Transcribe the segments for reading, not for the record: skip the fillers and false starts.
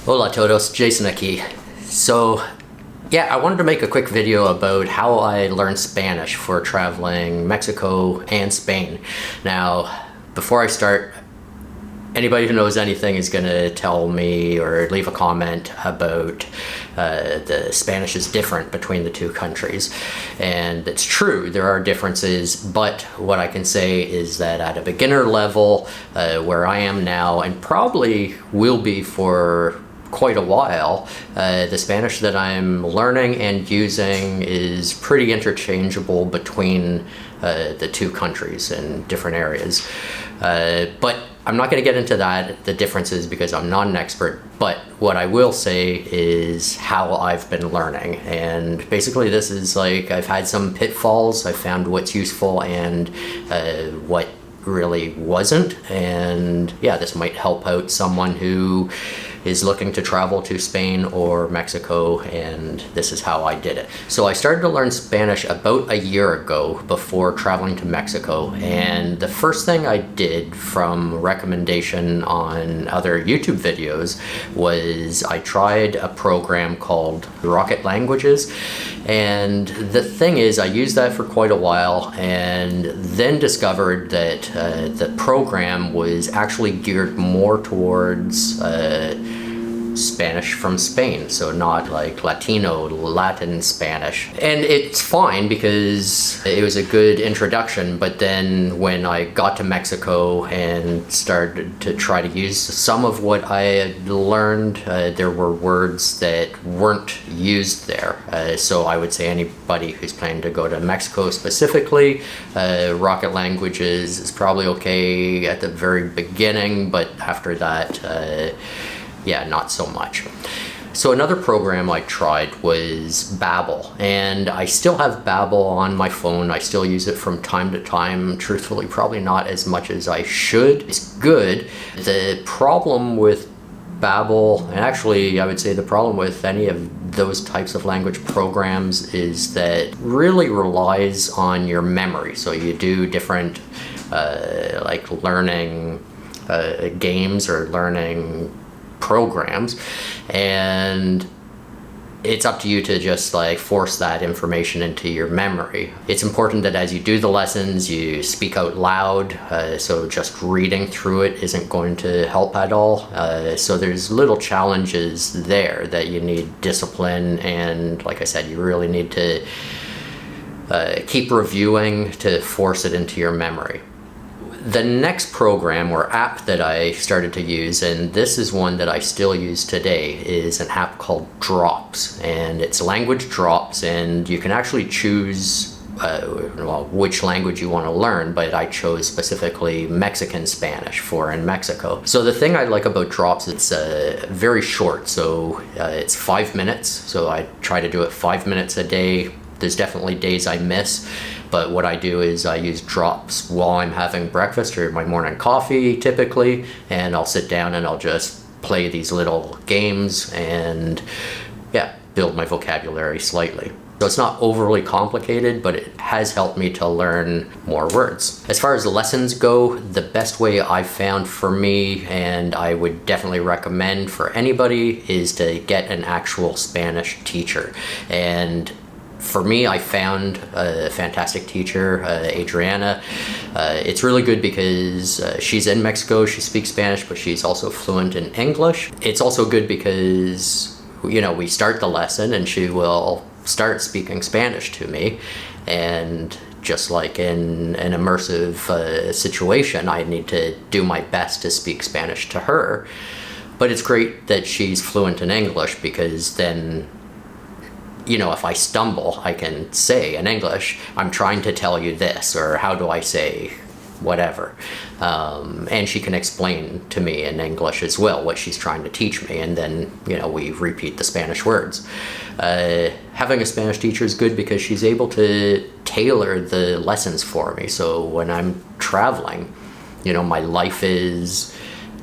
Hola todos, Jason aquí. So, yeah, I wanted to make a quick video about how I learned Spanish for traveling Mexico and Spain. Now, before I start, anybody who knows anything is going to tell me or leave a comment about the Spanish is different between the two countries. And it's true, there are differences, but what I can say is that at a beginner level, where I am now, and probably will be for quite a while, the Spanish that I'm learning and using is pretty interchangeable between the two countries in different areas. But I'm not going to get into that, the differences, because I'm not an expert, but what I will say is how I've been learning. And basically this is like, I've had some pitfalls, I found what's useful and what really wasn't, and yeah, this might help out someone who is looking to travel to Spain or Mexico, and this is how I did it. So I started to learn Spanish about a year ago before traveling to Mexico, and the first thing I did from recommendation on other YouTube videos was I tried a program called Rocket Languages, and the thing is I used that for quite a while and then discovered that the program was actually geared more towards Spanish from Spain, so not like Latin Spanish. And it's fine because it was a good introduction, but then when I got to Mexico and started to try to use some of what I had learned, there were words that weren't used there. So I would say anybody who's planning to go to Mexico specifically, Rocket Languages is probably okay at the very beginning, but after that, yeah, not so much. So another program I tried was Babbel, and I still have Babbel on my phone. I still use it from time to time. Truthfully, probably not as much as I should. It's good. The problem with Babbel, and actually I would say the problem with any of those types of language programs, is that it really relies on your memory. So you do different like learning games or learning programs, and it's up to you to just like force that information into your memory. It's important that as you do the lessons, you speak out loud, so just reading through it isn't going to help at all. So there's little challenges there that you need discipline, and like I said, you really need to keep reviewing to force it into your memory. The next program or app that I started to use, and this is one that I still use today, is an app called Drops, and it's language drops, and you can actually choose which language you want to learn, but I chose specifically Mexican Spanish for in Mexico. So the thing I like about Drops, it's very short, so it's 5 minutes, so I try to do it 5 minutes a day. There's definitely days I miss, but what I do is I use Drops while I'm having breakfast or my morning coffee typically, and I'll sit down and I'll just play these little games and yeah, build my vocabulary slightly. So it's not overly complicated, but it has helped me to learn more words. As far as lessons go, the best way I've found for me, and I would definitely recommend for anybody, is to get an actual Spanish teacher. And for me, I found a fantastic teacher, Adriana. It's really good because she's in Mexico, she speaks Spanish, but she's also fluent in English. It's also good because, you know, we start the lesson and she will start speaking Spanish to me, and just like in an immersive situation, I need to do my best to speak Spanish to her. But it's great that she's fluent in English, because then, you know, if I stumble, I can say in English, I'm trying to tell you this, or how do I say whatever. And she can explain to me in English as well what she's trying to teach me, and then, you know, we repeat the Spanish words. Having a Spanish teacher is good because she's able to tailor the lessons for me. So when I'm traveling, you know, my life is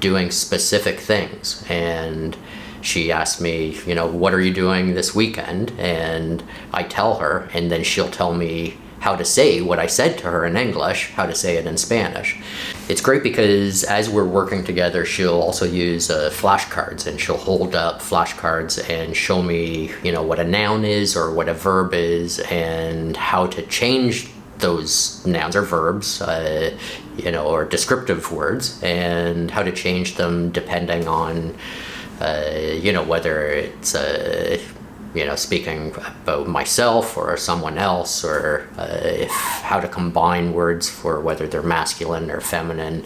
doing specific things, and she asked me, you know, what are you doing this weekend? And I tell her, and then she'll tell me how to say what I said to her in English, how to say it in Spanish. It's great because as we're working together, she'll also use flashcards, and she'll hold up flashcards and show me, you know, what a noun is or what a verb is and how to change those nouns or verbs, you know, or descriptive words, and how to change them depending on, you know, whether it's you know, speaking about myself or someone else, or how to combine words for whether they're masculine or feminine.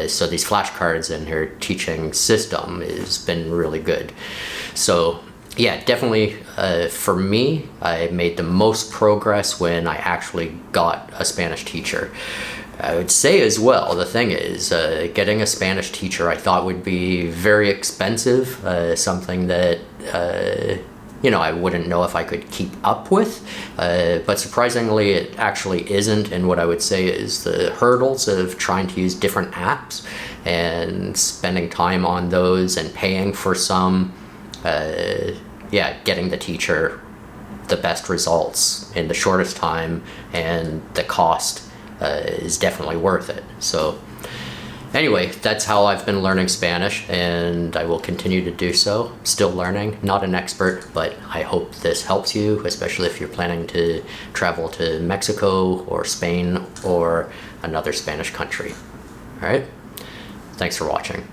So these flashcards in her teaching system has been really good. So yeah, definitely for me, I made the most progress when I actually got a Spanish teacher. I would say as well, the thing is, getting a Spanish teacher I thought would be very expensive, something that you know, I wouldn't know if I could keep up with, but surprisingly it actually isn't. And what I would say is the hurdles of trying to use different apps and spending time on those and paying for some, yeah, getting the teacher the best results in the shortest time and the cost is definitely worth it. So anyway, that's how I've been learning Spanish, and I will continue to do so. Still learning, not an expert, but I hope this helps you, especially if you're planning to travel to Mexico or Spain or another Spanish country. All right, thanks for watching.